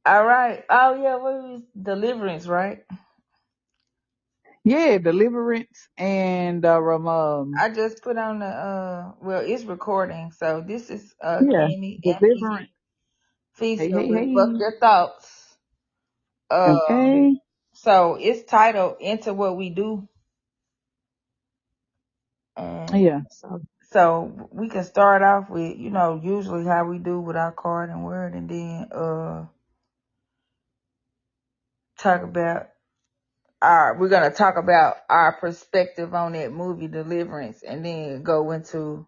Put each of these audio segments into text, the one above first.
All right. Oh yeah, what was Deliverance, right? Yeah, Deliverance and I just put on the well, it's recording, so this is yeah, Candy and Deliverance. Feast. Hey, Feast hey, with Fuck hey. Your Thoughts. Okay. So it's titled Into What We Do. And Yeah. So so we can start off with, usually how we do with our card and word, and then talk about we're gonna talk about our perspective on that movie Deliverance, and then go into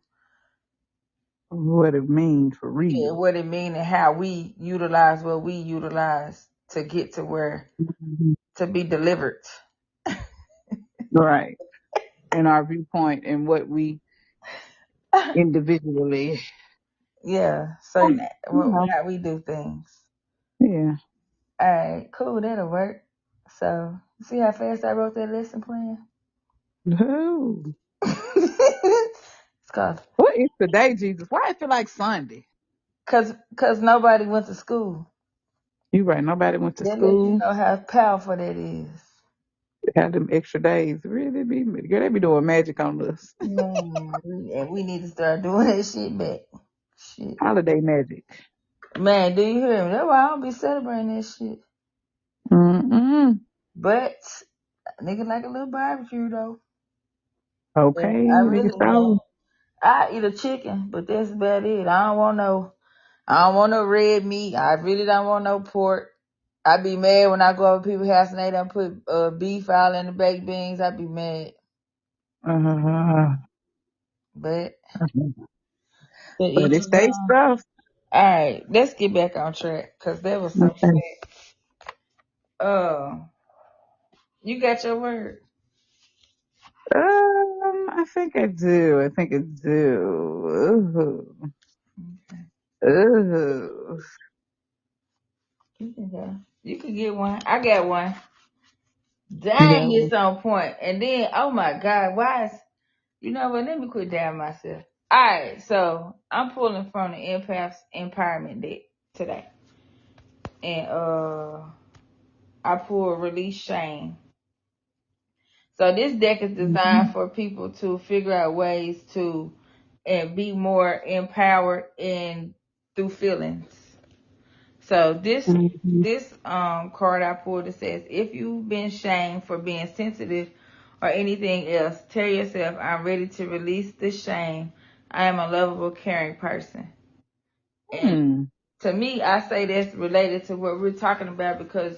what it means for real. what it means and how we utilize what we utilize to get to where Mhm. to be delivered. Right. And our viewpoint and what we individually, Yeah, so you know, how we do things. yeah. All right, cool, that'll work. So, see how fast I wrote that lesson plan? No. It's called What is today, Jesus? Why I feel like Sunday? cause nobody went to school. You right. Nobody went to That let you school. know how powerful that is. Have them extra days. Really be girl, they be doing magic on us. Man, we need to start doing that shit back. Shit. Holiday magic. Man, do you hear me? That's why I don't be celebrating that shit. Mm-mm. But nigga like a little barbecue though. Okay, And I nigga, really so don't. I eat a chicken, but that's about it. I don't want no red meat. I really don't want no pork. I be mad when I go over people's house and they don't put beef all in the baked beans. I be mad. uh, But to but each it's his they own. stuff. All right, let's get back on track because there was some Okay. shit. Uh, you got your word. I think I do. I think I do. Okay. Ooh. Ooh. You can go. You can get one. I got one. You Dang, got it's one. on point. And then, oh my God, why is you know what? Let me quit down myself. All right, so I'm pulling from the Empaths Empowerment deck today, and I pulled Release Shame. So this deck is designed Mhm. for people to figure out ways to and be more empowered and through feelings. So Mhm. this card I pulled, it says, if you've been shamed for being sensitive or anything else, tell yourself, I'm ready to release this shame. I am a lovable, caring person. And Hmm. to me, I say that's related to what we're talking about, because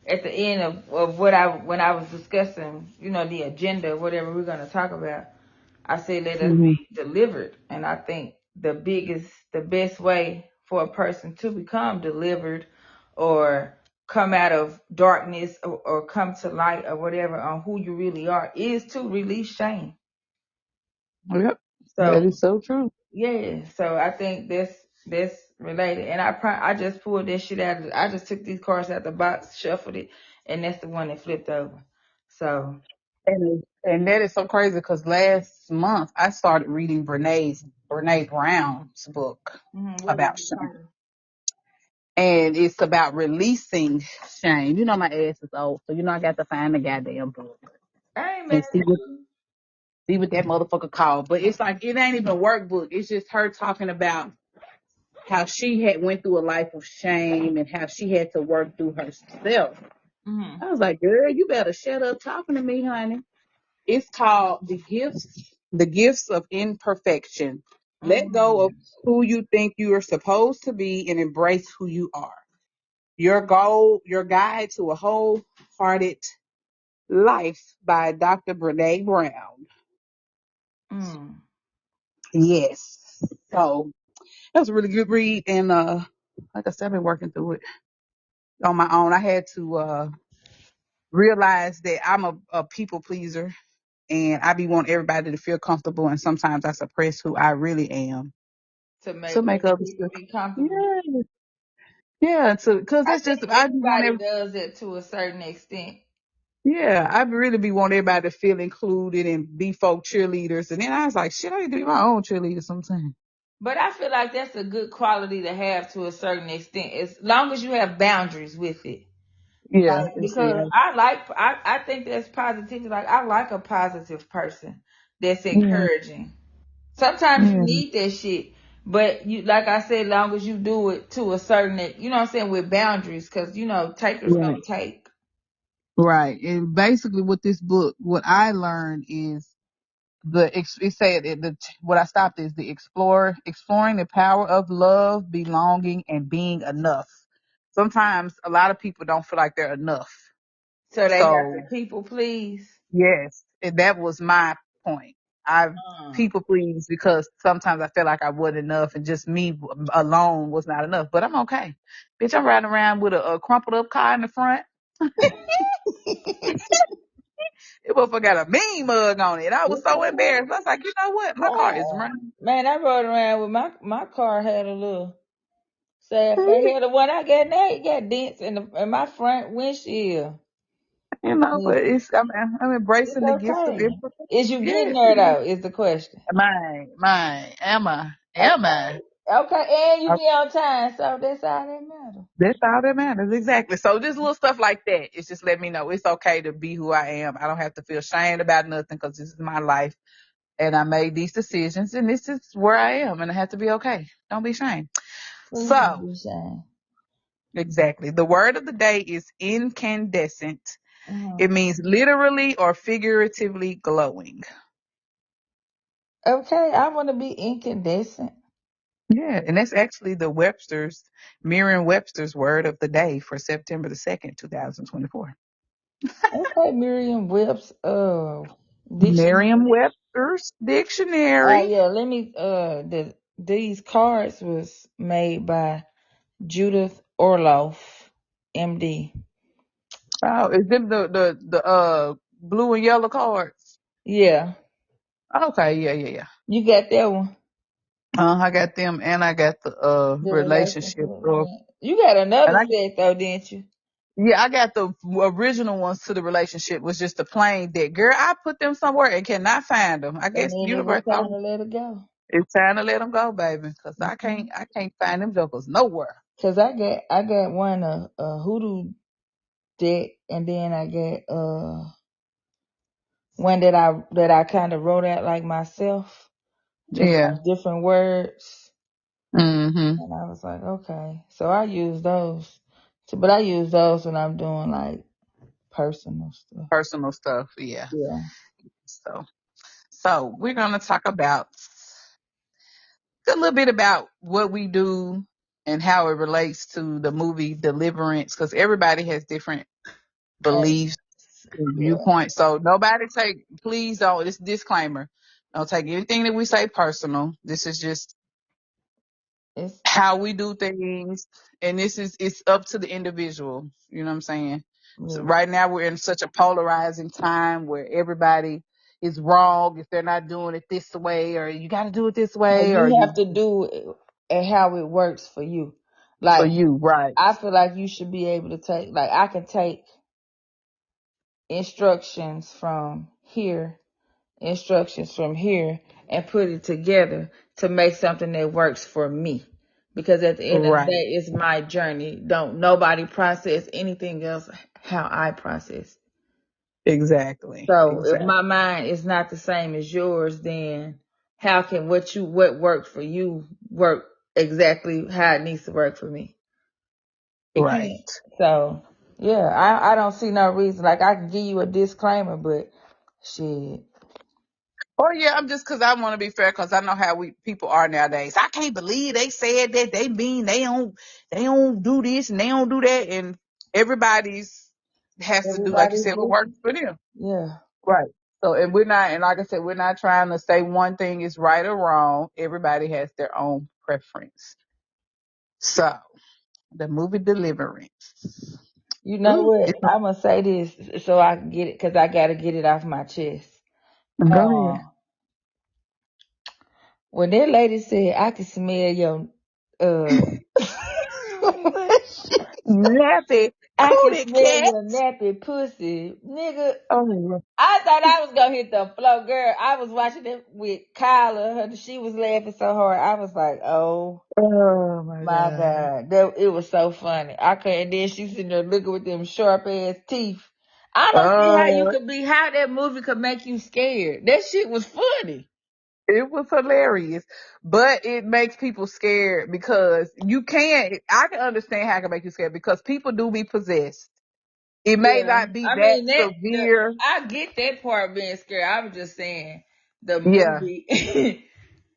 at the end of what when I was discussing, the agenda, whatever we're going to talk about, I said let us Mhm. be delivered. And I think the best way for a person to become delivered or come out of darkness, or come to light, or whatever, on who you really are, is to release shame. Yep. So That is so true. yeah, so I think that's related. And I just pulled this shit out. I just took these cards out the box, shuffled it, and that's the one that flipped over. So And that is so crazy because last month I started reading Brene Brown's book what is about the shame. title? And it's about releasing shame. You know my ass is old, so I got to find the goddamn book I ain't mad and at you. see what that motherfucker called. But it's like it ain't even a workbook. It's just her talking about how she had went through a life of shame and how she had to work through herself. Mm-hmm. I was like, girl, you better shut up talking to me, honey. It's called The Gifts of Imperfection. Let go of Mm-hmm. who you think you are supposed to be and embrace who you are. Your guide to a wholehearted life by Dr. Brene Brown. Mm. Yes. So that was a really good read. And like I said, I've been working through it on my own. I had to realize that I'm a people pleaser and I be want everybody to feel comfortable, and sometimes I suppress who I really am To to make make other others people feel. be comfortable. Yeah, yeah. So, cause I that's think just I be want everybody does it to a certain extent. yeah, I really be want everybody to feel included and be folk cheerleaders, and then I was like, shit, I need to be my own cheerleader sometimes. But I feel like that's a good quality to have to a certain extent, as long as you have boundaries with it. Yeah, Like, it's because yeah. I think that's positivity. Like, I like a positive person that's Yeah. encouraging. Sometimes you Yeah. need that shit, but you, like I said, long as you do it to a certain, you know what I'm saying, with boundaries, because takers Right. gonna take. Right. And basically with this book, what I learned is it said what I stopped is the exploring the power of love, belonging, and being enough. Sometimes a lot of people don't feel like they're enough. So they got So the people please. yes, and that was my point. I Uh, people please because sometimes I feel like I wasn't enough and just me alone was not enough. But I'm okay. Bitch, I'm riding around with a crumpled up car in the front. It motherfucker got a mean mug on it. I was It's so okay. embarrassed. I was like, you know what? My car is Man, running. man, I rode around with my car had a little sad face. Had the one I got now, it got dents in my front windshield. You know, but It's, I'm it's embracing the gift of okay. imperfection. Is you getting Yes, there though? Is the question. am I? Am I? Okay. Okay, and you Uh, be on time, so that's all that matters. That's all that matters, exactly. So just little stuff like that, it's just let me know it's okay to be who I am. I don't have to feel ashamed about nothing because this is my life, and I made these decisions, and this is where I am, and I have to be okay. Don't be ashamed. Please don't So be ashamed. exactly, the word of the day is incandescent. It Mhm. means literally or figuratively glowing. Okay, I want to be incandescent. Yeah, and that's actually the Merriam-Webster's word of the day for September the 2nd, 2024. Okay, Merriam-Webster's dictionary. Merriam-Webster's dictionary. Yeah, let me these cards was made by Judith Orloff, MD. Oh, is them the blue and yellow cards? Yeah, Okay, yeah. you got that one. I got them and I got the The relationship. relationship. So, Yeah. You got and another I set though, didn't you? yeah, I got the original ones to the relationship was just the plain deck. Girl, I put them somewhere and cannot find them. I And guess then it was universe time told to let it go. it's time to let them go, baby, because Mhm. I can't find them jokers nowhere. Cause I got one a hoodoo deck, and then I got one that I kind of wrote out like myself, just Yeah. like different words. Mm-hmm. And I was like, okay. So I use those. But I use those when I'm doing like personal stuff. Personal stuff. Yeah. Yeah. So, so we're gonna talk about a little bit about what we do and how it relates to the movie Deliverance, because everybody has different And beliefs and yeah, viewpoints. So nobody please don't. This disclaimer. Don't take anything that we say personal. This is just it's how we do things, and it's up to the individual. You know what I'm saying? So yeah. right now we're in such a polarizing time where everybody is wrong if they're not doing it this way, or you got to do it this No, way, or you you have to do it and how it works for you. for Like you, right? I feel like you should be able to take, like I can take instructions from here, instructions from here, and put it together to make something that works for me. Because at the end of the Right. day, it's my journey. Don't nobody process anything else how I process. Exactly. So if Exactly. my mind is not the same as yours, then how can what worked for you work exactly how it needs to work for me? It Right. can't. So yeah, I don't see no reason. Like I can give you a disclaimer, but shit. Oh yeah, I'm just because I want to be fair because I know how we people are nowadays. I can't believe they said that they mean they don't do this and they don't do that, and everybody's has to do like you Everybody's said what works different. for them. Yeah. Right. So and we're not, and like I said, we're not trying to say one thing is right or wrong. Everybody has their own preference. So the movie Deliverance. You know Ooh, what? it's I'm gonna say this so I can get it because I gotta get it off my chest. go ahead. When that lady said I can smell your uh Nappy. I Who can the smell cat? your nappy pussy. Nigga, Oh, I thought I was gonna hit the floor, girl. I was watching it with Kyla. She was laughing so hard. I was like, oh oh my my God. God. It was so funny. I couldn't, and then she sitting there looking with them sharp ass teeth. I don't see how you Uh, could be, how that movie could make you scared. That shit was funny. it was hilarious, but it makes people scared because you can't. I can understand how it can make you scared because people do be possessed. It may Yeah. not be I that mean, severe. I get that part being scared. I was just saying the Yeah, movie.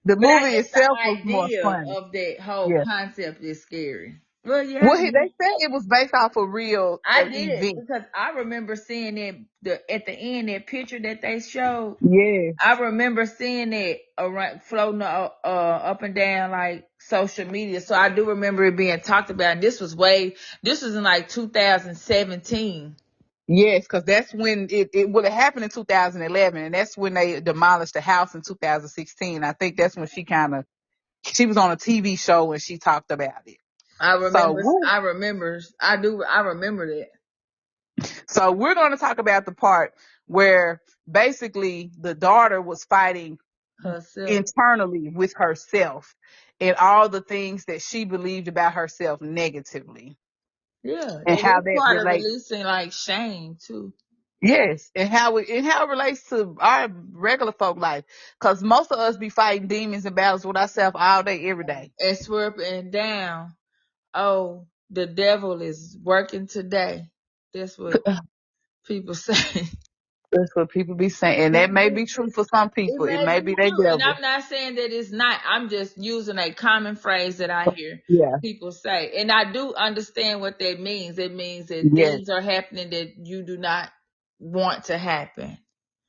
the But I movie guess itself was the more idea funny. of that whole Yeah. concept is scary. Well, yeah, Well, they said it was based off a real I did event. because I remember seeing that at the end that picture that they showed. Yes, I remember seeing it around floating up and down like social media. So I do remember it being talked about. This was in like 2017. yes, because that's when it would have happened in 2011, and that's when they demolished the house in 2016. I think that's when she was on a TV show and she talked about it. So, I remember that so we're going to talk about the part where basically the daughter was fighting herself. internally with herself and all the things that she believed about herself negatively Yeah, and and how it's that part of relates. releasing like shame too. Yes, and how it relates to our regular folk life, because most of us be fighting demons and battles with ourselves all day, every day. And swerving down. Oh, the devil is working today. That's what people say. That's what people be saying, and that may be true for some It people. It may may be be their true. And devil. I'm not saying that it's not. I'm just using a common phrase that I hear Yeah. people say. And I do understand what that means. It means that Yes, things are happening that you do not want to happen.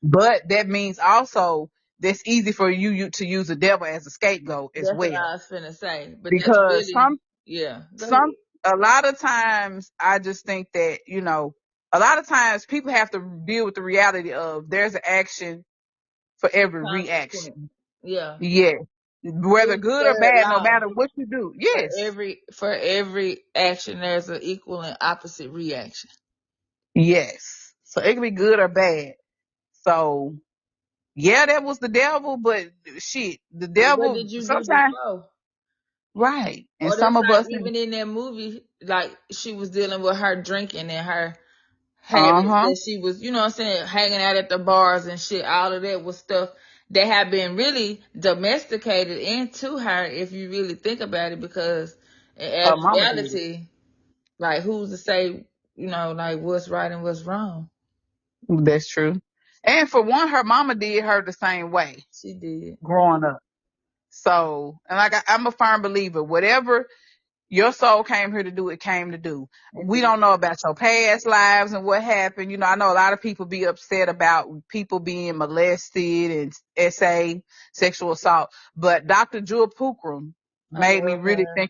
but that means also that's easy for you to use the devil as a scapegoat as That's what I well, was finna say. But that's because really, yeah. Go ahead. some a lot of times I just think that a lot of times people have to deal with the reality of there's an action for every Consequence. reaction. Yeah. Yes. Whether Newton's good or third bad, no law. matter what you do. Yes. For every action, there's an equal and opposite reaction. Yes. So it can be good or bad. So yeah, that was the devil, but shit, the But what devil did you do sometimes before? right. And Or some that's of like us even in that movie, like she was dealing with her drinking and her habits uh-huh. that she was, you know what I'm saying, hanging out at the bars and shit. All of that was stuff that had been really domesticated into her if you really think about it, because in Her mama did it. actuality, like who's to say, like what's right and what's wrong? That's true. And for one, her mama did her the same way She did. growing up. So, and like I'm a firm believer, whatever your soul came here to do, it came to do. It We did. don't know about your past lives and what happened. I know a lot of people be upset about people being molested and sexual assault. But Dr. Jewel Pookrum I love her.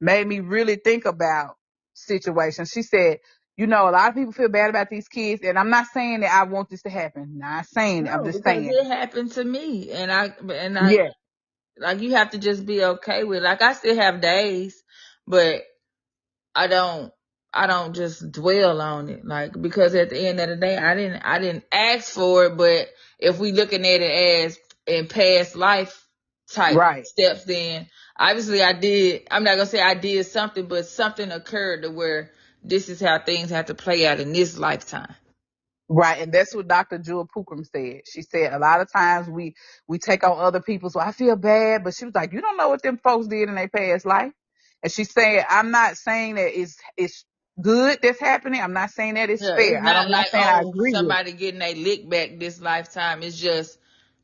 made me really think about situations. She said, a lot of people feel bad about these kids, and I'm not saying that I want this to happen. Not saying it. I'm No, just because saying, it happened to me, and I yeah, like you have to just be okay with it. Like I still have days, but I don't I don't just dwell on it. Like because at the end of the day I didn't ask for it, but if we looking at it as in past life type right. steps, then obviously I did. I'm not gonna say I did something, but something occurred to where this is how things have to play out in this lifetime. Right, and that's what Dr. Jewel Pookrum said. She said a lot of times we take on other people, so I feel bad, but she was like, you don't know what them folks did in their past life. And she said, I'm not saying that it's good that's happening. I'm not saying that it's Yeah, it's fair. I'm not not like, saying I oh, agree with it. somebody getting a lick back this lifetime. It's just,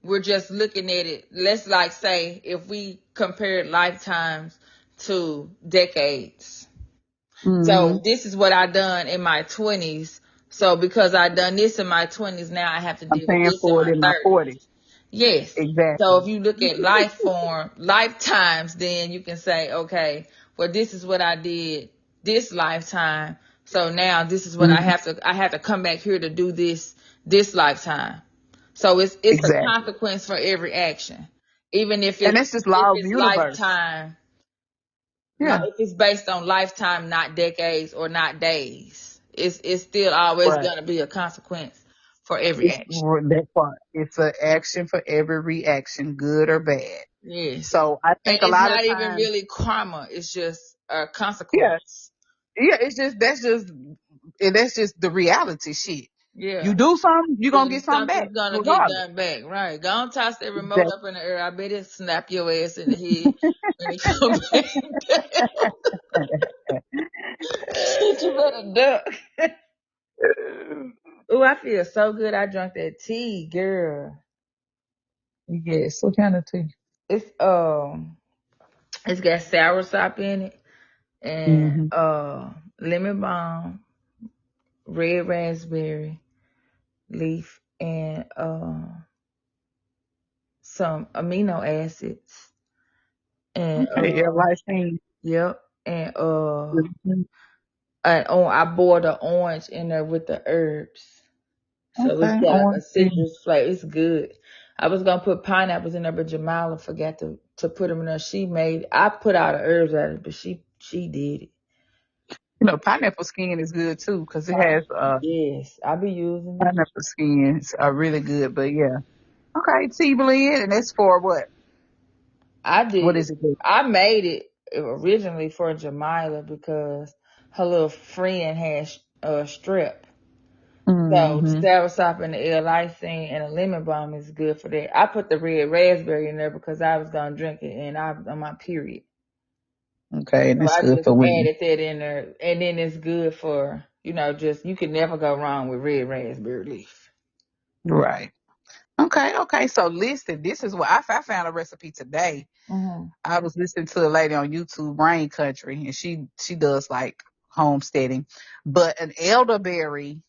we're just looking at it. Let's like say, if we compared lifetimes to decades. Mm-hmm. So this is what I done in my 20s. So because I done this in my 20s, now I have to I'm deal with paying this in for it my in my 30s. 40s. Yes. So Exactly. if you look at lifetimes, then you can say, okay, well, this is what I did this lifetime. So now this is what Hmm. I have to come back here to do this lifetime. So it's a Exactly. consequence for every action. Even if And it's that's just law of the universe. lifetime. Like Yeah. if it's based on lifetime, not decades or not days, it's still always Right. gonna be a consequence for every It's action. that part. It's an action for every reaction, good or bad. Yes. So I And think a it's lot of not even times, really karma, it's just a yeah, consequence. yeah, it's just that's just the reality shit. You Yeah. do something, you're gonna get something back, Something's gonna get regardless. done back, right? Go on, toss that remote That, up in the air. I bet it snap your ass in the head when it come back. Shit, you better duck. Oh, I feel so good. I drank that tea, girl. yes, what kind of tea? It's it's got sour sop in it and Mm-hmm. lemon balm, red raspberry leaf, and some amino acids. And Okay, yeah, lysine. yep. And Mhm. I boiled the orange in there with the herbs. So it's Okay, got like a orange tea. citrus flavor. It's good. I was gonna put pineapples in there, but Jamila forgot to put them in there. I put all the herbs out of it, but she did it. You know, pineapple skin is good too because it has Yes, I be using it. pineapple skins are really good. But yeah, okay, tea blend, and that's for what? I did What it. is it? Do? I made it originally for Jamila because her little friend had strep. So the Mm-hmm. soursop and the L-lysine and the lemon balm is good for that. I put the red raspberry in there because I was gonna drink it and I was on my period. Okay, and So it's I good just for women. added that in there, and then it's good for just you can never go wrong with red raspberry leaf. Right. Okay, okay. So listen, this is what I found a recipe today. Mm-hmm. I was listening to a lady on YouTube, Rain Country, and she does like homesteading, but an elderberry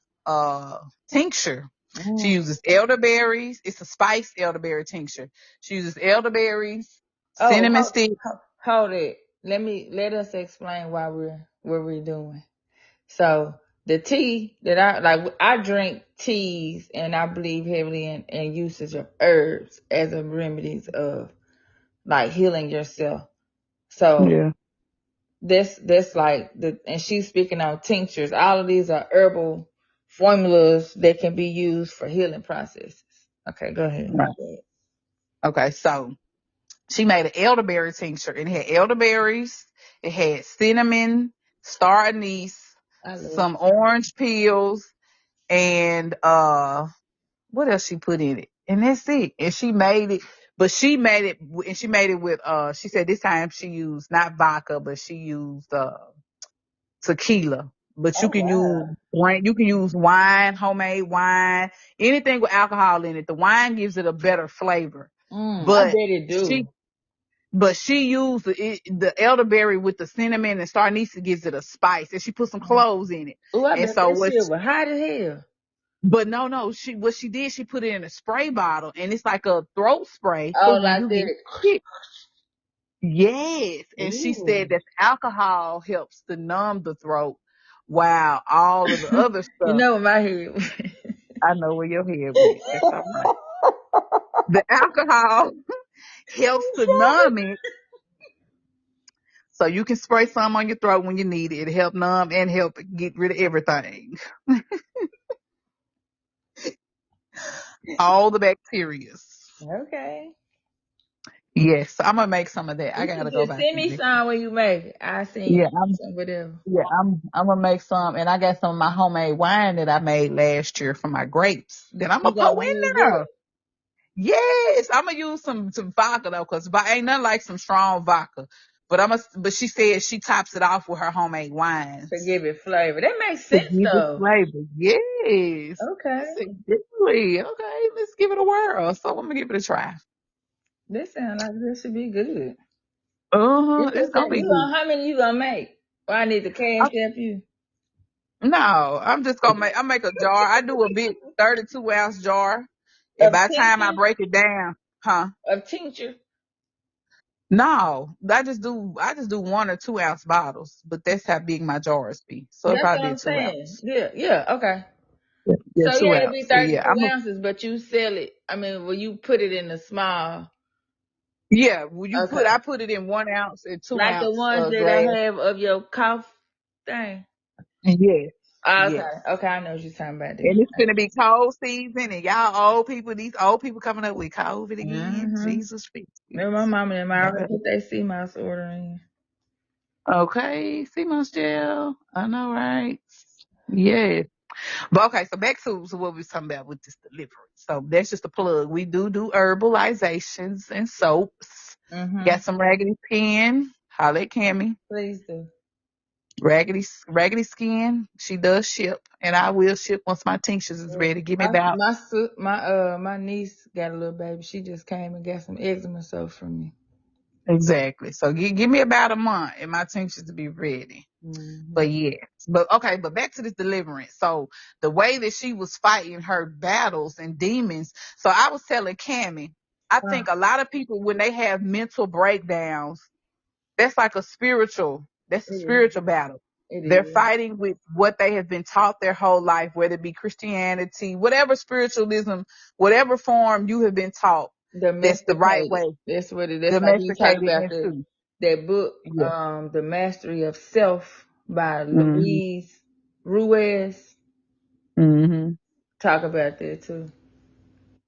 tincture. She Mm. uses elderberries. It's a spiced elderberry tincture. She uses elderberries, Oh, cinnamon sticks. hold it. Let us explain why we're what we're doing. So the tea that I drink teas and I believe heavily in usage of herbs as a remedies of like healing yourself. So Yeah, that's like and she's speaking on tinctures. All of these are herbal formulas that can be used for healing processes. Okay, go ahead. My right. bad. Okay, so she made an elderberry tincture. It had elderberries, it had cinnamon, star anise, I love some orange peels, and what else she put in it? And that's it. And she made it, but she made it with she said this time she used not vodka, but she used tequila. But Oh wow. you can use wine, homemade wine, anything with alcohol in it. The wine gives it a better flavor. I But bet it she do. she used the elderberry with the cinnamon and star anise gives it a spice, and she put some cloves in it. Oh, I And bet so that shit was hot as hell. but no, what she did, she put it in a spray bottle, and it's like a throat spray for Oh, when like you get that. sick. Yes, and she said Ooh. that alcohol helps to numb the throat, while all of the other You stuff. know what my head I know where your head went. That's all right. The alcohol helps to numb it, so you can spray some on your throat when you need it. It help numb and help get rid of everything, all the bacteria. Okay. Yes, I'm gonna make some of that. I You gotta should go just back send and me make. some when you make it. I send Yeah, you some whatever. I'm gonna make some, and I got some of my homemade wine that I made last year from my grapes that I'm You gonna pour gonna in use there. that? Yes, I'm gonna use some vodka though, cause ain't nothing like some strong vodka. But she said she tops it off with her homemade To wines give it flavor. That makes to sense give it though. flavor. Yes, I Okay. said, really? Okay, let's give it a whirl. So I'm gonna give it a try. This sounds like this should be good. Uh-huh, it's gonna be You good. gonna how many you gonna make? Well, I need to cash app you. No, I'm just gonna I make a jar. I do a big 32-ounce jar. And Of by the time I tincture? break it down, huh? Of tincture? No, I just do 1 or 2 ounce bottles, but that's how big my jars be. So it'll That's what probably be a I'm two saying. ounce. Yeah, yeah, okay. Yeah, So two yeah, it'd be ounce. So yeah, 32 ounces, but you sell it. I mean, well, you put it in a small. Yeah, well, Okay. I put it in 1 ounce and two Like the ounce ones that glass. I have of your cough thing. Yes, Okay. yes. Okay, I know what you're talking about And then. it's gonna be cold season, and y'all old people, these old people coming up with COVID again. Mm-hmm. Jesus fix it. Remember my mom and them already Okay. put their sea mouse order in. Okay, see my gel. I know, right? Yes. But okay, so back to what we was talking about with this delivery. So that's just a plug. We do herbalizations and soaps. Mm-hmm. Got some Raggedy Pen. Holla at Cammy. Please do. Raggedy Skin. She does ship, and I will ship once my tinctures is ready. Give me about My niece got a little baby. She just came and got some eczema soap from me. exactly. So give me about a month, and my tinctures to be ready. Mm-hmm. But yes, but okay, but back to this deliverance. So the way that she was fighting her battles and demons. So I was telling Cammy, I think a lot of people when they have mental breakdowns, that's a It is. spiritual battle. It They're is. fighting with what they have been taught their whole life, whether it be Christianity, whatever spiritualism, whatever form you have been taught, that's the right Domesticated. way, That's what it is. Like you talk domesticated about into. that book, Yeah. The Mastery of Self by Hmm. Louise Ruiz. Hmm. Talk about that too.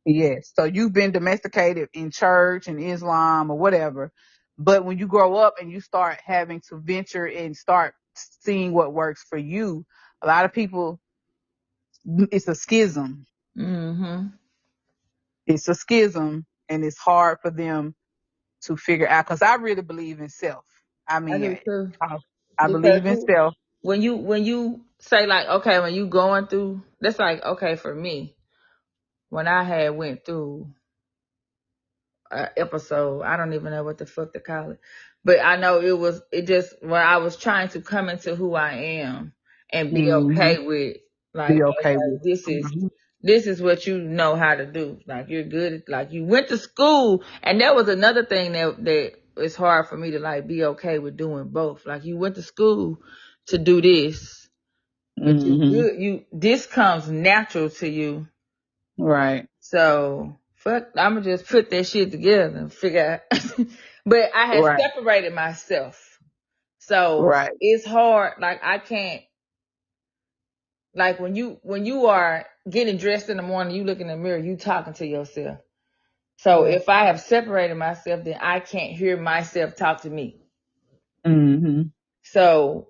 Yes. So you've been domesticated in church and Islam or whatever. But when you grow up and you start having to venture and start seeing what works for you, a lot of people, it's a schism. Mm-hmm. It's a schism, and it's hard for them to figure out. Because I really believe in self. I I mean, do too. I Because believe in self. when you say like, okay, when you going through, that's like, okay, for me, when I had went through episode. I don't even know what the fuck to call it, but I know it just when I was trying to come into who I am and be Hmm. okay with like, Be okay okay, with. this is Mhm. this is what you know how to do. Like you're good at, like you went to school, and that was another thing that it's hard for me to like be okay with doing both. Like you went to school to do this, but you Mhm. good. This comes natural to you, Right. so fuck, I'ma just put that shit together and figure out. But I had Right. separated myself. So Right. it's hard. Like I can't, like when you are getting dressed in the morning, you look in the mirror, you talking to yourself. So Yeah. if I have separated myself, then I can't hear myself talk to me. Mhm. So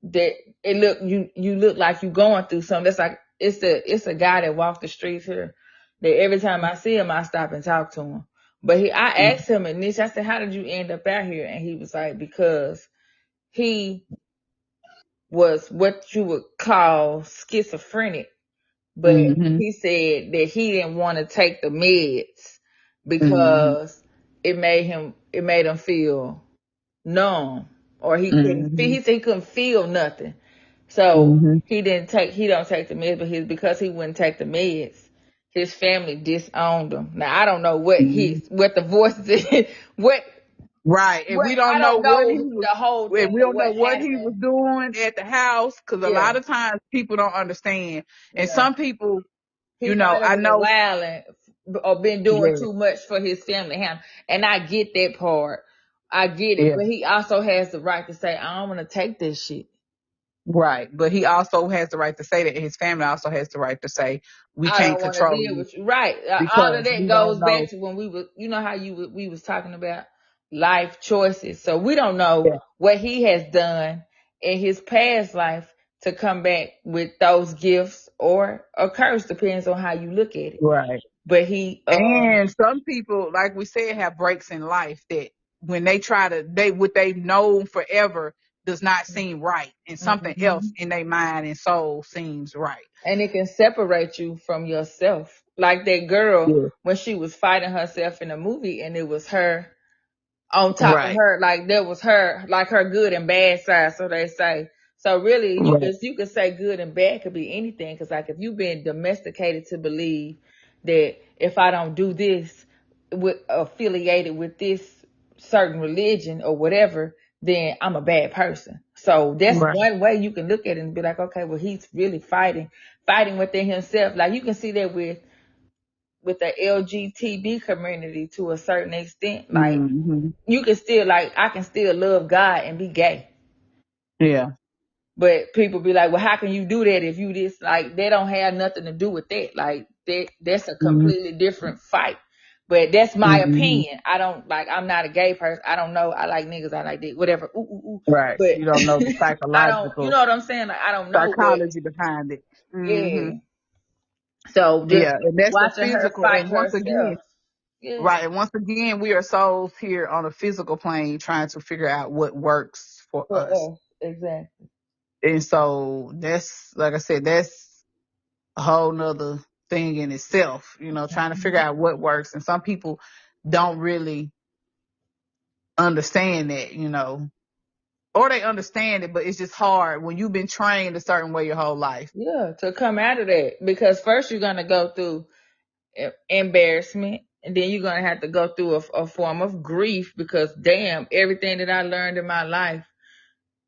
that it look you look like you going through something. That's like it's a guy that walked the streets here. That every time I see him, I stop and talk to him. But I asked him initially, I said, "How did you end up out here?" And he was like, "Because he was what you would call schizophrenic, but Mhm. he said that he didn't want to take the meds Mhm. because it made him feel numb, or he couldn't feel. Mhm. He said he couldn't feel nothing, so Mhm. he don't take the meds. But because he wouldn't take the meds, his family disowned him. Now I don't know Mhm. what the voices what Right. And what we don't I know don't what he know was, the whole and thing we of don't what know what he was happened. doing at the house, because a Yeah, lot of times people don't understand. And yeah. some people, He might have I been know. wilding or been doing Yeah. too much for his family. Him, and I get that part. I get it, Yeah. but he also has the right to say, "I don't want to take this shit. Right. But he also has the right to say that, and his family also has the right to say, we I can't don't want to control deal you with you." Right. All of because that we don't goes know. back to when we were, you know how we was talking about life choices. So we don't Yeah. know what he has done in his past life to come back with those gifts or a curse, depends on how you look at it. Right. But he, And some people, like we said, have breaks in life that when they try to, what they've known forever does not seem right. And something else Mhm. in their mind and soul seems right. And it can separate you from yourself. Like that girl Yeah. when she was fighting herself in the movie, and it was her on top of Right. her, like that was her, like her good and bad side, so they say. So really, Right. you could say good and bad could be anything. Because like if you've been domesticated to believe that if I don't do this, with affiliated with this certain religion or whatever, then I'm a bad person. So that's Right. one way you can look at it and be like, okay, well he's really fighting within himself. Like you can see that with with the LGTB community to a certain extent. Like Mm-hmm. you can still like I can still love God and be gay. Yeah. But people be like, well, how can you do that if you this? Like, they don't have nothing to do with that. Like, that's a Mm-hmm. completely different fight. But that's my Mm-hmm. opinion. I don't like. I'm not a gay person. I don't know. I like niggas. I like that. Whatever. Ooh, ooh, ooh. Right. But You don't know the I don't. You psychological know what I'm saying? Like, I don't know. But psychology behind it. yeah. Mm-hmm. So just Yeah, and that's the watching her physical. fight And once again, herself. Yeah. right, and once again, we are souls here on a physical plane trying to figure out what works for For us. us, exactly. And so that's, like I said, that's a whole nother thing in itself, trying to figure Mhm. out what works. And some people don't really understand that, or they understand it, but it's just hard when you've been trained a certain way your whole life. Yeah, to come out of that because first you're gonna go through embarrassment, and then you're gonna have to go through a form of grief because damn, everything that I learned in my life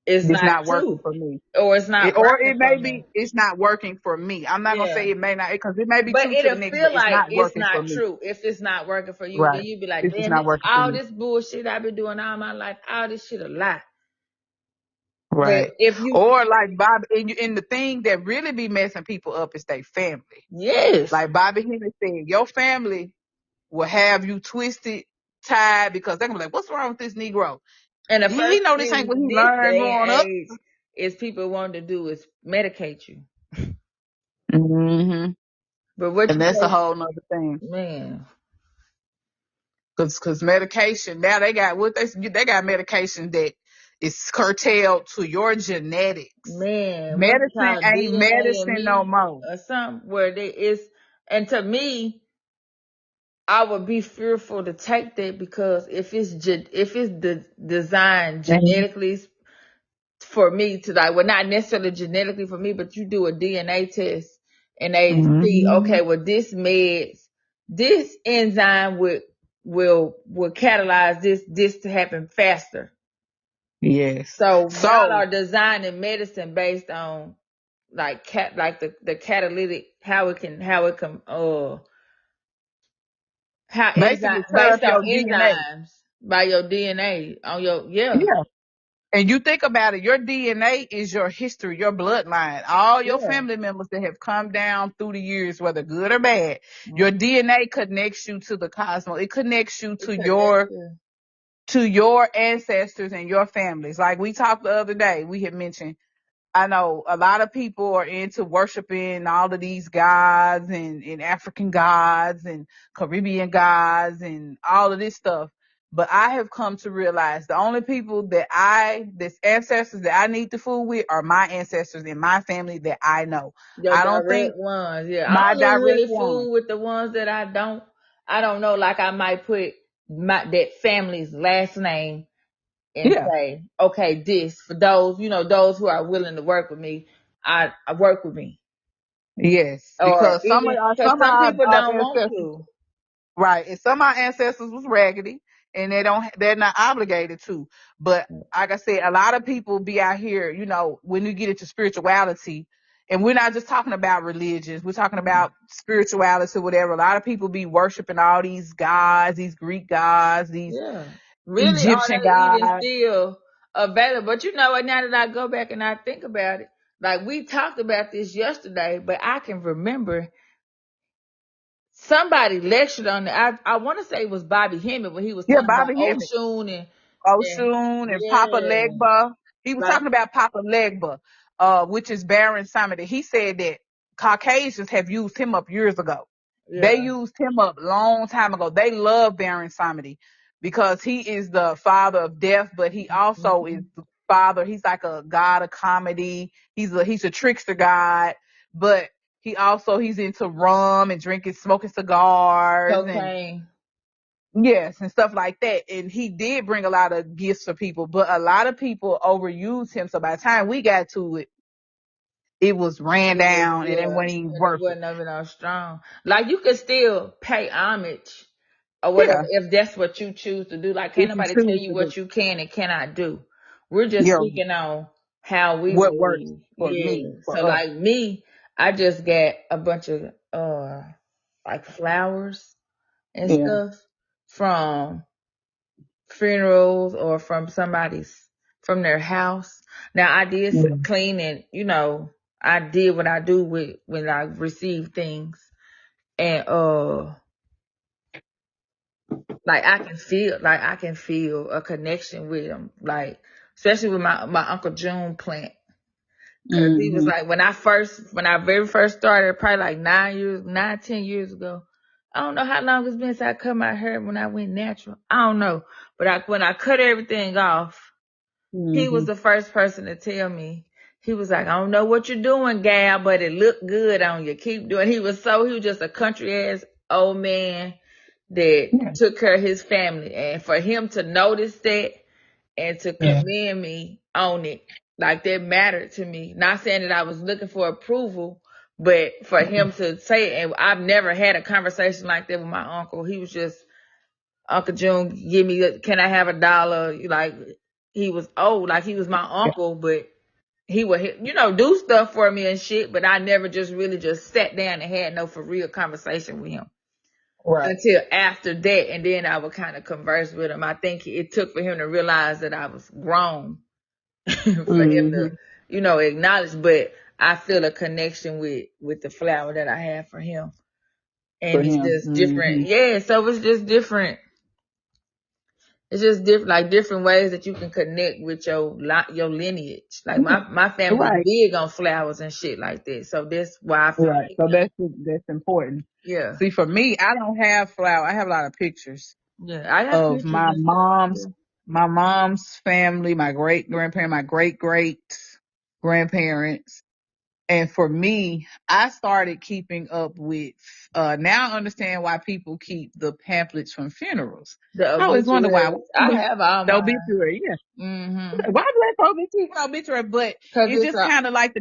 is It's not not working true, for me. or it's not Or working it for may me. be, it's not working for me. I'm not going to Yeah, say it may not, because it may be but true to the it'll next, but feel it's like not it's working for not me. true if it's not working for you. Then Right. you be like, It's just damn, not this working for all me. this bullshit I've been doing all my life, all this shit a lie. But Right. if you, Or like Bob, and the thing that really be messing people up is their family. yes, Like Bobby Hemming said, your family will have you twisted, tied, because they're going to be like, what's wrong with this Negro? and the He first know this ain't thing what he this learned day growing and up. age is people want to do is medicate you. Mm-hmm. But what And you that's a say, whole nother thing. man, Cause medication, now they got they got medication that is curtailed to your genetics. man, what's it Medicine called, ain't DNA and medicine no me more. or something where there is, and to me, I would be fearful to take that because if it's designed Mhm. genetically for me to like, well, not necessarily genetically for me, but you do a DNA test and they see, Mhm. okay, well, this enzyme will catalyze this to happen faster. Yes. So y'all So are designing medicine based on like the catalytic how enzyme basically tear up based on your DNA. enzymes by your DNA on your Yeah. And you think about it, your DNA is your history, your bloodline. All your yeah family members that have come down through the years, whether good or bad, your Mhm. DNA connects you to the cosmos. It connects you It to your connected. ancestors and your families. Like we talked the other day, we had mentioned, I know a lot of people are into worshiping all of these gods and African gods and Caribbean gods and all of this stuff. But I have come to realize the only people this ancestors that I need to fool with are my ancestors in my family that I know. Your I don't direct think ones, yeah. I my don't even direct really ones. fool with the ones that I don't know. Like I might put that family's last name and Yeah. say, okay, this for those, those who are willing to work with me, I work with me. Yes. Or Because even because some of some people our don't want ancestors. to. Right. And some of our ancestors was raggedy and they're not obligated to. But like I said, a lot of people be out here, when you get into spirituality, and we're not just talking about religions, we're talking about spirituality or whatever. A lot of people be worshiping all these gods, these Greek gods, these Yeah. Really, are Egyptian they even gods. still available? But you know what, now that I go back and I think about it, like we talked about this yesterday, but I can remember somebody lectured on it. I want to say it was Bobby Hemmett when he was Yeah, talking about Bobby Hemmett. Oshun and Oshun and Papa yeah, Legba. He was like talking about Papa Legba, which is Baron Samedi. He said that Caucasians have used him up years ago. They yeah, used him up long time ago. They love Baron Samedi because he is the father of death, but he also is mhm. the father. He's like a god of comedy. He's a trickster god, but he's into rum and drinking, smoking cigars and Cocaine. yes, and stuff like that. And he did bring a lot of gifts for people, but a lot of people overused him. So by the time we got to it, it was ran It was down and it yeah, wasn't even and it worth it. wasn't even all strong. Like you could still pay homage or whatever Yeah, if that's what you choose to do. Like can't if you nobody tell choose you to do. what you can and cannot do. We're just Yeah, speaking on how we what works believe. for Yeah. me, So for us. like me, I just got a bunch of like flowers and Yeah. stuff from funerals or from their house. Now I did Yeah. clean and I did what I do with when I receive things and like I can feel a connection with them, like especially with my Uncle June plant. Cause he was Mm-hmm. like when I very first started, probably like 10 years ago. I don't know how long it's been since I cut my hair when I went natural. I don't know, but when I cut everything off, he Mm-hmm. was the first person to tell me. He was like, I don't know what you're doing, gal, but it looked good on you. Keep doing. He was just a country ass old man that Yeah. took care of his family, and for him to notice that and to Yeah. commend me on it, like that mattered to me. Not saying that I was looking for approval, but for him to say it, and I've never had a conversation like that with my uncle. He was just, Uncle June, can I have $1? Like, he was old, like he was my Yeah. uncle, but he would, do stuff for me and shit, but I never just really just sat down and had no for real conversation with him Right. until after that. And then I would kind of converse with him. I think it took for him to realize that I was grown for him Mm-hmm. to, acknowledge, but I feel a connection with the flower that I have for him. For And it's him. just different. Mm-hmm. Yeah. So it's just different. It's just different, like different ways that you can connect with your lineage. Like my family's Right. big on flowers and shit like that. So that's why I feel Right. like, So that's important. yeah, See, for me, I don't have flower. I have a lot of pictures yeah. I got of pictures and stuff. Yeah. my mom's family, my great grandparents, my great great grandparents. And for me, I started keeping up with, now I understand why people keep the pamphlets from funerals. The I always wonder why. obituaries. I have all The mine. obituary, yeah. Mm-hmm. Why do they obituary? Obituary, but Cause it's it's just kind of like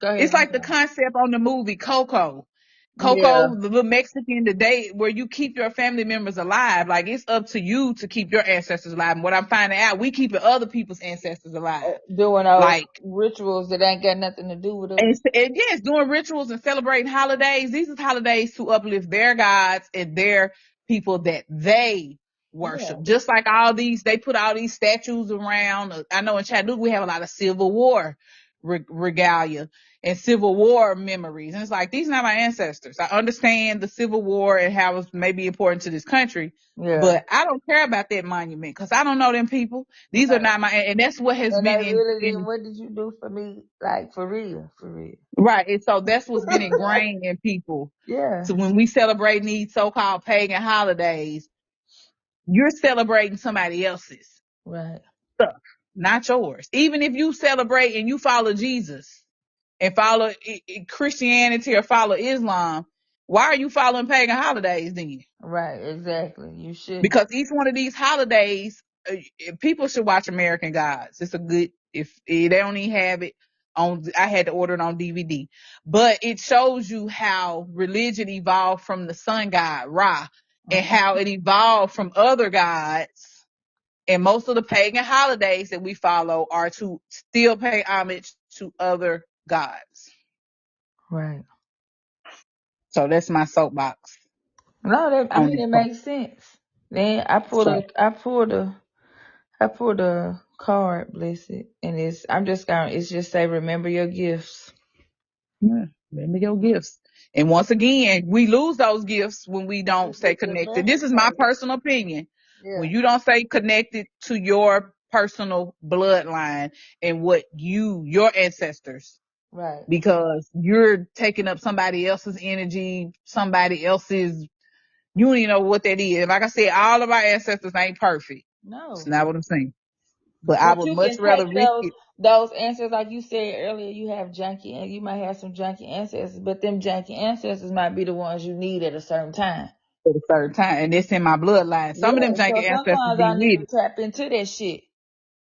go ahead. it's like the concept on the movie Coco. Yeah, Coco, the little Mexican, the day where you keep your family members alive. Like it's up to you to keep your ancestors alive. And what I'm finding out, we keeping other people's ancestors alive. doing those Like rituals that ain't got nothing to do with us. and yes, doing rituals and celebrating holidays. These are holidays to uplift their gods and their people that they Yeah, worship. Just like all these, they put all these statues around. I know in Chattanooga we have a lot of Civil War regalia and Civil War memories. And it's like, these are not my ancestors. I understand the Civil War and how it's maybe important to this country, yeah. but I don't care about that monument because I don't know them people. These are Right. not and that's what has And been they really did. in What did you do for me? Like for real, for real. right. And so that's what's been ingrained in people. Yeah. So when we celebrate these so-called pagan holidays, you're celebrating somebody else's Right. stuff, not yours. Even if you celebrate and you follow Jesus and follow Christianity or follow Islam, why are you following pagan holidays then? Right. Exactly. You shouldn't. Because each one of these holidays, people should watch American Gods. It's a good, if they don't even have it on, I had to order it on DVD, but it shows you how religion evolved from the sun god Ra and how it evolved from other gods. And most of the pagan holidays that we follow are to still pay homage to other gods. Right. So that's my soapbox No, I on mean this it part. makes sense. Then So I pulled a card, bless it, and it's just say remember your gifts. yeah, remember your gifts. And once again, we lose those gifts when we don't stay Forget the connected. This best is my part. personal opinion. Yeah. When you don't stay connected to your personal bloodline and your ancestors, Right. because you're taking up somebody else's energy, somebody else's, you don't even know what that is. Like I said, all of our ancestors ain't perfect. It's No. not what I'm saying. But I But would you much can rather take risk it those answers, like you said earlier. You have junky, and you might have some junky ancestors, but them junky ancestors might be the ones you need at a certain time. at a certain time. And it's in my bloodline. Some of them Yeah. So janky ancestors sometimes be I need with to it. tap into that shit.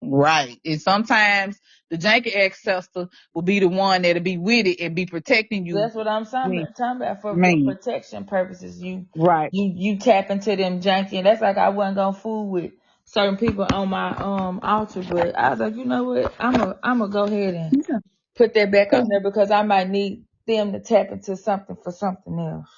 Right. And sometimes the janky ancestor will be the one that'll be with it and be protecting you. That's what I'm talking When, about, for your man. protection purposes. You Right. you you tap into them janky, and that's like I wasn't gonna fool with certain people on my altar, but I was like, you know what, I'm gonna go ahead and Yeah. put that back 'Cause on there because I might need them to tap into something for something else.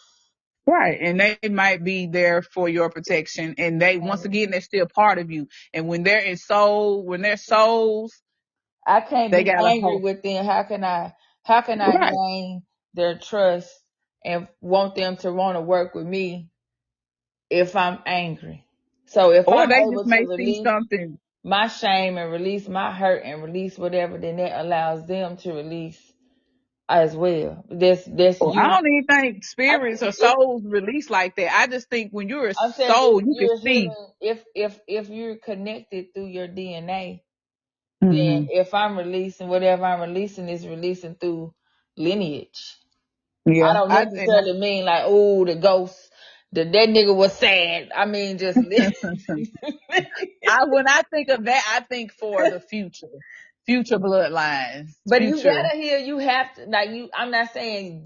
Right. And they might be there for your protection. And they, once And again, they're still part of you. And when they're souls, I can't they be got a angry whole, with them. How can I right. gain their trust and want them to want to work with me if I'm angry? So if Or I'm they just able to may see release something. my shame and release my hurt and release whatever, then that allows them to release as well. That's Well, I you. don't even think I spirits or think if souls release like that. I just think when you're a I'm saying if soul, you can you're see. healing, if you're connected through your DNA, then Hmm. if I'm releasing whatever I'm releasing is releasing through lineage. I Yeah. don't necessarily mean like, oh, the ghost, that nigga was sad. I mean, just When I think of that, I think for the future bloodlines, but you future. gotta hear. You have to like you. I'm not saying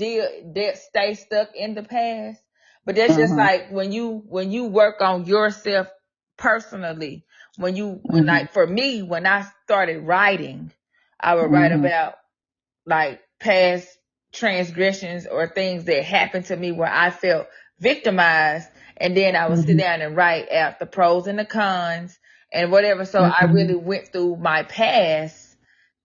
stay stuck in the past, but that's just Uh-huh. like when you work on yourself personally. When Hmm. like for me, when I started writing, I would write Hmm. about like past transgressions or things that happened to me where I felt victimized. And then I would sit Hmm. down and write out the pros and the cons and whatever. So I Hmm. really went through my past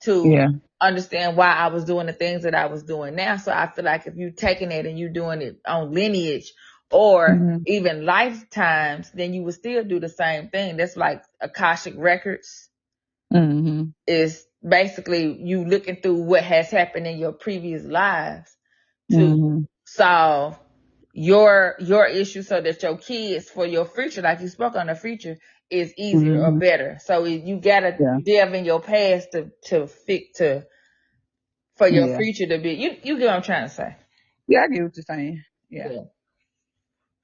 to Yeah. understand why I was doing the things that I was doing now. So I feel like if you're taking it and you're doing it on lineage or Hmm. even lifetimes, then you would still do the same thing. That's like Akashic Records Hmm. is basically you looking through what has happened in your previous lives to Hmm. solve your issue so that your kids for your future, like you spoke on the future, is easier or Hmm. better. So you gotta Yeah. delve in your past to fix to for your Yeah. future to be you get what I'm trying to say. Yeah, I get what you're saying. Yeah. Yeah.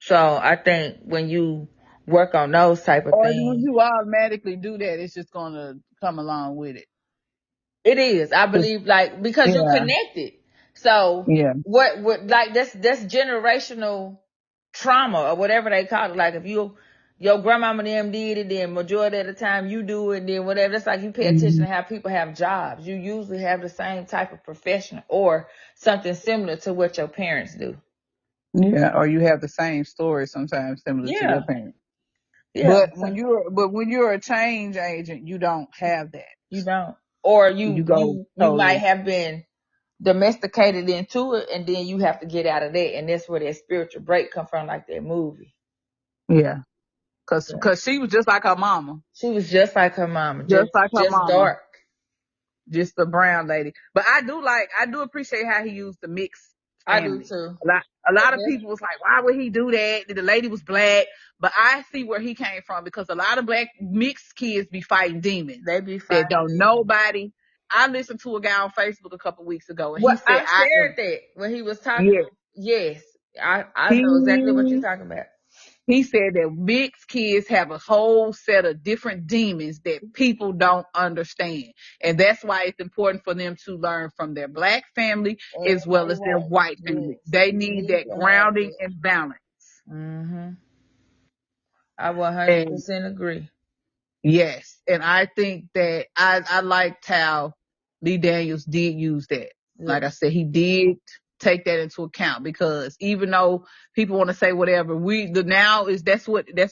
So I think when you work on those type of Or when things, you automatically do that, it's just gonna come along with it. it is. I believe like because you're Yeah. connected. So Yeah. what like that's generational trauma or whatever they call it. Like if your grandmama and them did it, then majority of the time you do it, then whatever. That's like you pay attention Hmm. to how people have jobs. You usually have the same type of profession or something similar to what your parents do. Yeah. Or you have the same story sometimes similar to your Yeah. parents. Yeah. So But when you're a change agent, you don't have that. you don't. Or You you go you you might totally. have been domesticated into it and then you have to get out of that and that's where that spiritual break come from like that movie. Yeah. Cause, Yeah. cause she was just like her mama. She was just like her mama, Just just like her just mama. dark. Just the brown lady. But I do appreciate how he used the mixed I do family. too. A lot of people was like, why would he do that? The lady was black. But I see where he came from because a lot of black mixed kids be fighting demons They be that fighting don't demons. nobody. I listened to a guy on Facebook a couple weeks ago and he What said, I shared that when he was talking. yeah, Yes, I know exactly what you're he talking about. He said that mixed kids have a whole set of different demons that people don't understand. And that's why it's important for them to learn from their black family And as well they as their white. white family. Yes, They you need need that to have grounding that. and balance. I And 100% agree. yes, and I think that I liked how Lee Daniels did use that. Yeah, Like I said, he did take that into account because even though people want to say whatever, now is that's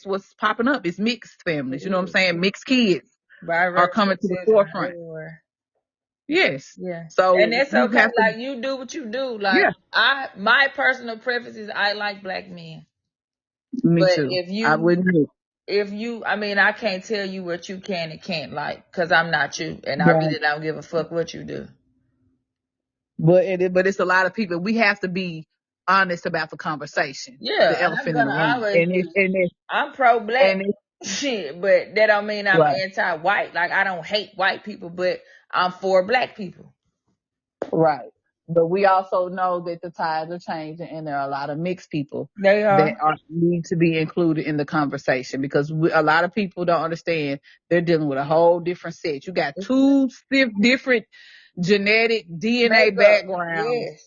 what's popping up. It's mixed it families. You know what I'm is. saying? Mixed kids By are virtue coming of to the children forefront. everywhere. Yes. Yeah. And So that's you okay. have to, Like you do what you do. Like yeah, my personal preference is I like black men. me But too. I wouldn't. I mean, I can't tell you what you can and can't like because I'm not you, and I Right. really don't give a fuck what you do. But it's a lot of people. We have to be honest about the conversation, the Yeah, and I'm elephant in the gonna room, always be. I'm pro black, and it's shit, but that don't mean I'm right. anti white. Like I don't hate white people, but I'm for black people. Right. But we also know that the tides are changing and there are a lot of mixed people They that are. need to be included in the conversation because a lot of people don't understand they're dealing with a whole different set. You got It's two different genetic DNA makeup, backgrounds yes,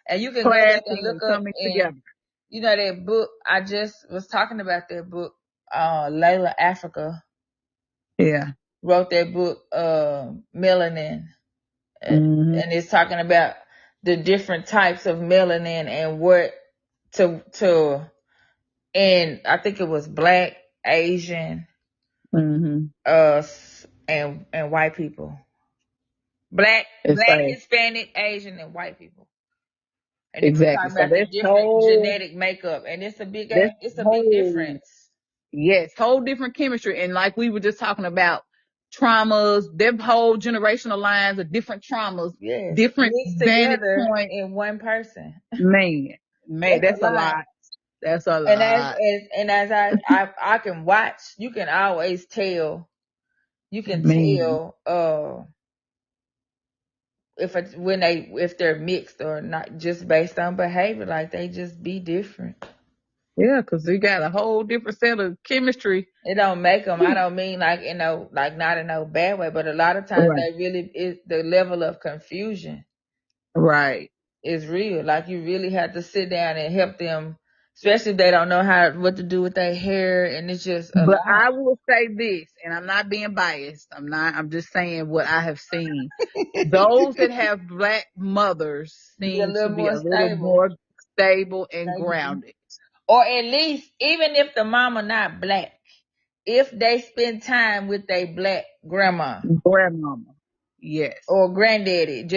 and you can go back and clashing look and up coming and together. you know that book. I just was talking about that book. Layla Africa Yeah. wrote that book, Melanin, Hmm. and it's talking about the different types of melanin and what to and I think it was black, Asian, Mm-hmm. and white people. Black, It's like Hispanic, Asian, and white people. And then we're exactly. talking So about the this different whole genetic makeup, and this it's a big whole difference. yes, whole different chemistry. And like we were just talking about traumas, their whole generational lines of different traumas, Yes, different mixed vantage together point. in one person. Man, man, That's a that's a lot. lot. That's a And lot. as I can watch, you can always tell. You can Man, tell if they're mixed or not, just based on behavior. Like they just be different. yeah, because we got a whole different set of chemistry. It don't make them. I don't mean like like not in no bad way, but a lot of times Right, they really is the level of confusion right. is real. Like you really have to sit down and help them, especially if they don't know what to do with their hair, and it's just a But lot. I will say this, and I'm not being biased. I'm not. I'm just saying what I have seen. Those that have black mothers Be a seem to little be more a little stable. more stable and They do. grounded. Or at least, even if the mama not black, if they spend time with their black grandma Grandmama. Yes. or granddaddy, it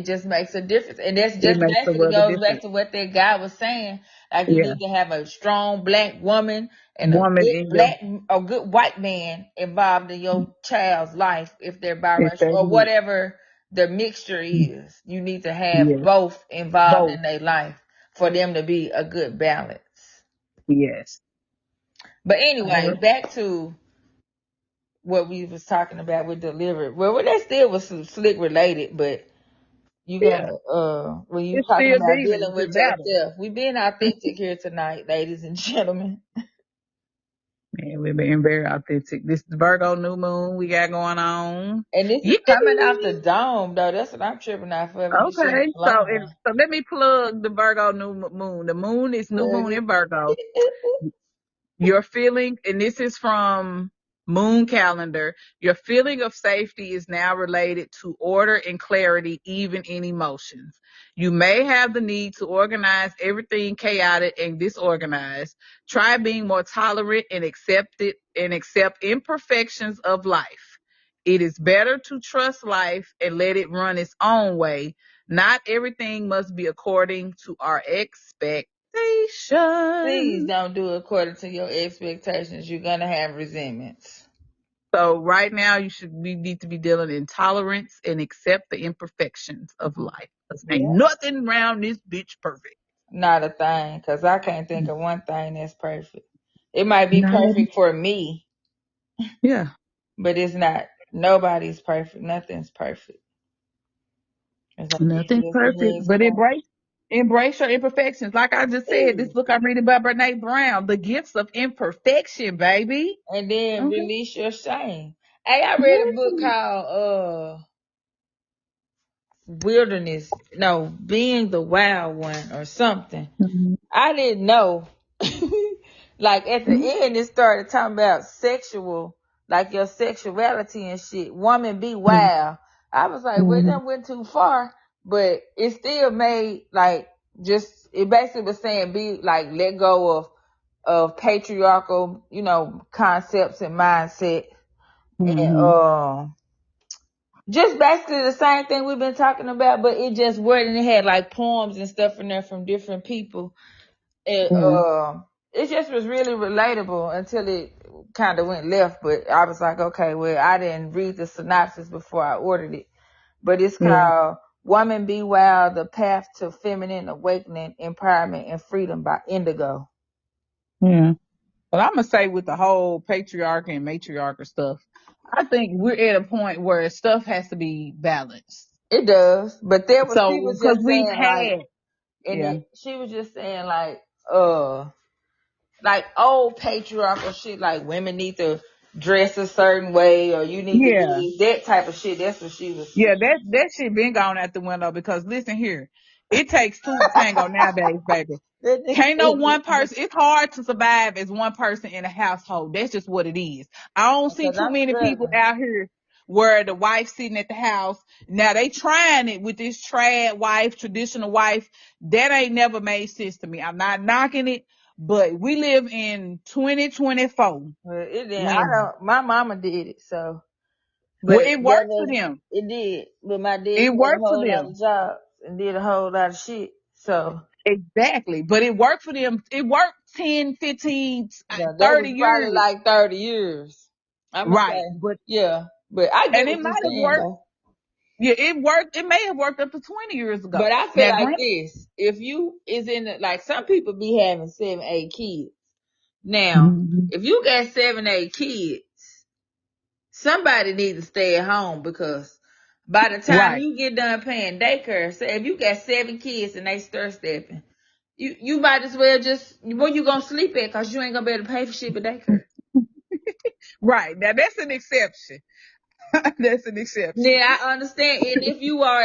just makes a difference. And that's It just makes a basically world of goes back difference. to what that guy was saying. Like you Yeah. need to have a strong black woman and Woman in your a good white man involved in your child's life if they're if biracial they or need. whatever the mixture is. You need to have Yes. both involved Both. in their life for them to be a good balance. Yes. But anyway, Uh, back to what we was talking about with delivery. Well, that still was some slick related, but you yeah. gotta when you It's talking still about demons. dealing It's with battle. yourself, we being authentic here tonight, ladies and gentlemen. Man, we've been very authentic. This is Virgo new moon we got going on. And this Yeah. is coming off the dome though. That's what I'm tripping out for. This shit Okay. So long. so let me plug the Virgo new moon. The moon is new Plug moon in Virgo. it. Your feeling, and this is from Moon Calendar, your feeling of safety is now related to order and clarity, even in emotions. You may have the need to organize everything chaotic and disorganized. Try being more tolerant and accept imperfections of life. It is better to trust life and let it run its own way. Not everything must be according to our expectations. Please don't do it according to your expectations. You're gonna have resentments. So right now we need to be dealing in tolerance and accept the imperfections of life. 'Cause ain't Yeah. nothing around this bitch perfect. Not a thing, because I can't think of one thing that's perfect. It might be No. perfect for me, Yeah. but it's not. Nobody's perfect. Nothing's perfect. It's like Nothing just a perfect. head But start. embrace your imperfections. Like I just said, this book I'm reading by Brene Brown, The Gifts of Imperfection, baby. And then Okay. release your shame. Hey, I read a book Yeah. called Wilderness. No, Being the Wild One or something. Mhm. I didn't know. Like at the Mhm. end, it started talking about sexual, like your sexuality and shit. Woman be Mhm. wild. I was like, well, Mhm. that went too far, but it still made like it basically was saying be like let go of patriarchal, concepts and mindset, and Mhm. just basically the same thing we've been talking about, but it just worded, and it had like poems and stuff in there from different people. And Mhm. it just was really relatable until it kind of went left. But I was like, okay, well, I didn't read the synopsis before I ordered it. But it's Yeah. called Woman Be Wild, The Path to Feminine Awakening, Empowerment, and Freedom by Indigo. Yeah. But I'm gonna say with the whole patriarchy and matriarchy stuff, I think we're at a point where stuff has to be balanced. It does. But she So, was because just we've saying like, had, yeah, she was just saying like old patriarchal shit, like women need to dress a certain way or you need to yeah, do that type of shit. That's what she was. yeah, that shit been gone out the window because listen here, it takes two to tango nowadays, baby. That Can't no one nigga person. It's hard to survive as one person in a household. That's just what it is. I don't see because too I'm many people struggling. out here where the wife sitting at the house. Now they trying it with this trad wife, traditional wife. That ain't never made sense to me. I'm not knocking it, but we live in 2024. Well, it didn't. I When don't. My mama did it, so. well, But it that worked for was them. it did. But my dad It had a worked for whole lot them. of jobs and did a whole lot of shit. So Exactly. But it worked for them. It worked 10, 15, yeah, that 30 was probably years. like 30 years. I'ma Right. say, But yeah. But I get and what it you're might have saying worked. though. Yeah, it worked. It may have worked up to 20 years ago. But I feel Now, like granted, this: if you is in the, like some people be having 7, 8 kids. Now, mhm, if you got 7, 8 kids, somebody needs to stay at home because by the time right. you get done paying daycare, say if you got 7 kids and they stir stepping, you might as well just where you gonna sleep at because you ain't gonna be able to pay for shit but daycare. Right. Now, that's an exception. That's an exception. Yeah, I understand. And if you are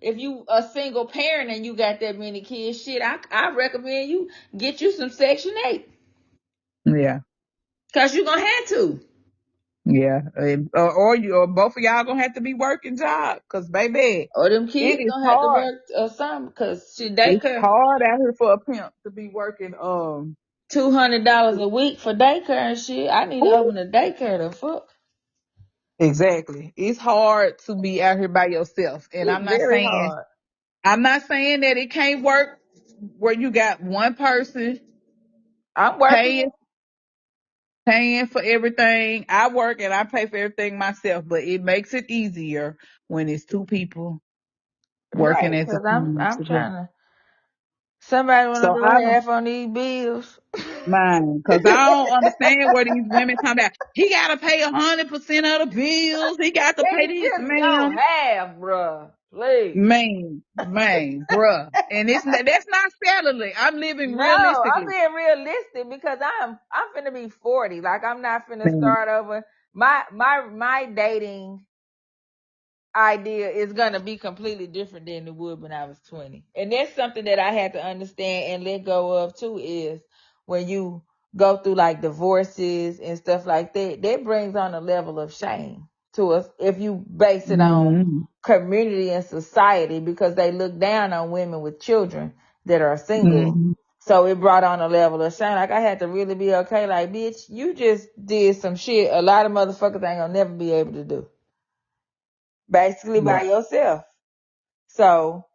if you a single parent and you got that many kids, shit, I recommend you get you some Section 8 Yeah. because you're gonna have to. Yeah. Or you or both of y'all gonna have to be working job because, baby, Or them it kids is gonna have to hard. work or something because shit, It's daycare hard out here for a pimp to be working. $200 a week for daycare and shit. I need to Ooh. open a daycare the fuck. Exactly. It's hard to be out here by yourself. And It's very hard. I'm not saying that it can't work where you got one person I'm working paying paying for everything. I work and I pay for everything myself, but it makes it easier when it's two people right working as a because team I'm together. trying to. Somebody want to So do I don't half on these bills. mind because I don't understand where these women come out. He got to pay 100% of the bills. He got to pay Nigga, this, just go ma'am. half, bruh. Please. Bruh, and that's not salary. I'm living No, I'm realistically. being realistic because I'm finna be 40. Like I'm not finna Man, start over. My dating idea is gonna be completely different than it would when I was 20. And that's something that I had to understand and let go of too is when you go through like divorces and stuff like that, that brings on a level of shame to us if you base it on mm, community and society because they look down on women with children that are single. mm, So it brought on a level of shame. Like I had to really be okay. Like, bitch, you just did some shit a lot of motherfuckers ain't gonna never be able to do basically by right, yourself. So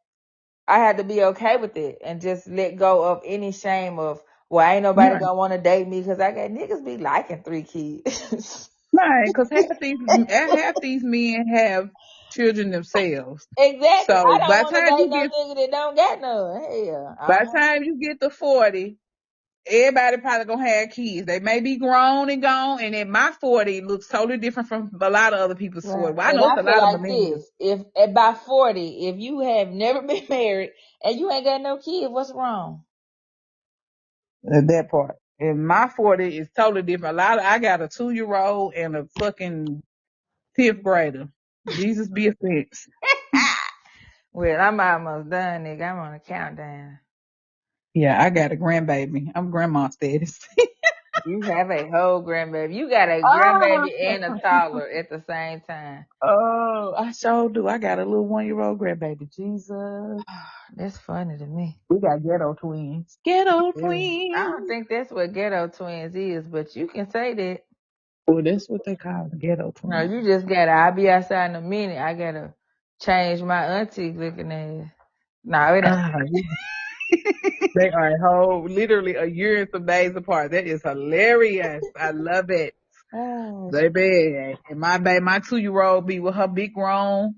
I had to be okay with it and just let go of any shame of, well, ain't nobody right, gonna want to date me because I got niggas be liking 3 kids. right. Because half these men have children themselves. Exactly. I So don't by the want to time date you no get nigga that don't got none. Hell, by the time you get to 40, everybody probably gonna have kids. They may be grown and gone, and in my 40 looks totally different from a lot of other people's 40. right. Well, I And know it's I a feel lot of like millennials this: if at by 40, if you have never been married and you ain't got no kids, what's wrong? at that part. In my 40 is totally different. I got a 2-year old and a fucking 5th grader. Jesus be offense. Well, I'm almost done, nigga. I'm on a countdown. Yeah, I got a grandbaby. I'm grandma status. You have a whole grandbaby. You got a Oh, grandbaby and a toddler at the same time. oh, I sure do. I got a little 1-year-old grandbaby. Jesus. That's funny to me. We got ghetto twins. Ghetto Yeah. I don't twins. think that's what ghetto twins is, but you can say that. Well, that's what they call the ghetto No, twins. you just gotta. I'll be outside in a minute. I gotta change my auntie looking ass. No, it ain't. Ah, they are literally a year and some days apart. That is hilarious. I love it. Oh, Baby, and my 2-year-old be with her big grown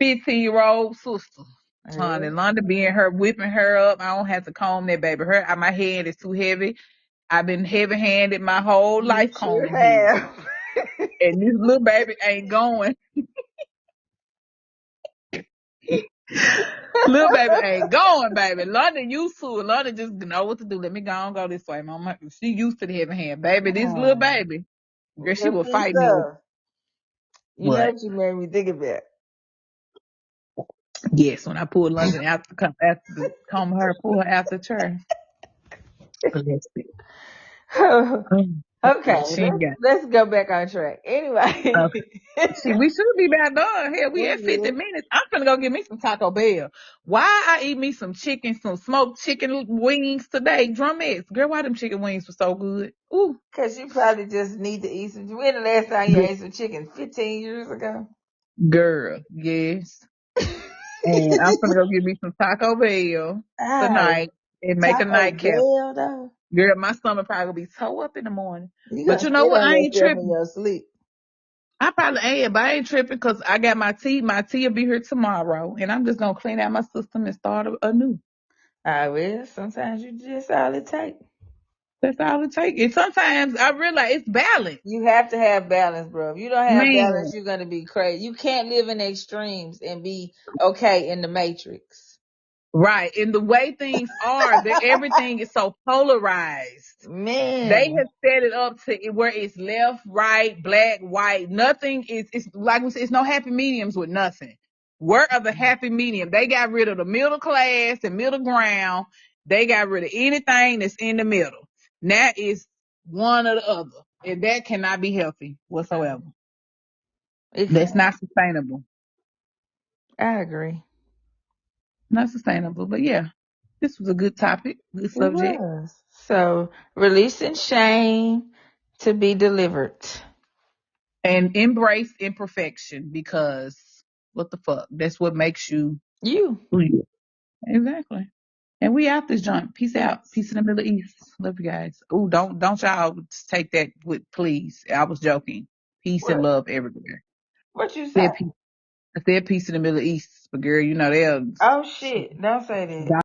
15-year-old sister. yeah. Honey, London being her whipping her up. I don't have to comb that baby. My hand is too heavy. I've been heavy handed my whole You life sure combing head. have. And this little baby ain't going. Little baby ain't going, baby. London used to it. London just know what to do. Let me go and go this way, mama. She used to the heavy hand. Baby, this little Oh, baby. Girl, she well, will see, fight me with so you know what? what you made me think about. Yes, when I pull London out after the comb her, pull her out the chair. Bless it. Okay, She ain't got. let's go back on track. Anyway, See, we should be about done. Hell, we we at 50 good. minutes. I'm finna go get me some Taco Bell. Why I eat me some chicken, some smoked chicken wings today? Drumettes. Girl, why them chicken wings were so good? Ooh. Cause you probably just need to eat some. When the last time you Good. ate some chicken? 15 years ago. Girl, yes. And I'm finna go get me some Taco Bell Oh, tonight and make a Taco nightcap. Bell though. Girl, my stomach probably gonna be toe up in the morning. You But gonna you know spit what? on I ain't yourself in tripping. your sleep. I probably am, but I ain't tripping because I got my tea. My tea will be here tomorrow. And I'm just gonna clean out my system and start anew. Well, sometimes you just all it takes. That's all it takes. And sometimes I realize it's balance. You have to have balance, bro. If you don't have Man, balance, you're gonna be crazy. You can't live in extremes and be okay in the matrix. right. And the way things are, that everything is so polarized. They Man, have set it up to where it's left, right, black, white. Nothing is, it's like we said, it's no happy mediums with nothing. Where are the happy medium? They got rid of the middle class and middle ground. They got rid of anything that's in the middle. Now it's one or the other. And that cannot be healthy whatsoever. it That's can. not sustainable. I agree. Not sustainable. But yeah, this was a good topic, good It subject. was. So releasing shame to be delivered. And embrace imperfection because what the fuck? That's what makes you You. who you are. Exactly. And we out this joint. Peace out. Peace in the Middle East. Love you guys. Ooh, don't y'all take that with please. I was joking. Peace and What? love everywhere. What you I say? said peace. I said peace in the Middle East. But girl, you know they'll Oh shit! Don't say that.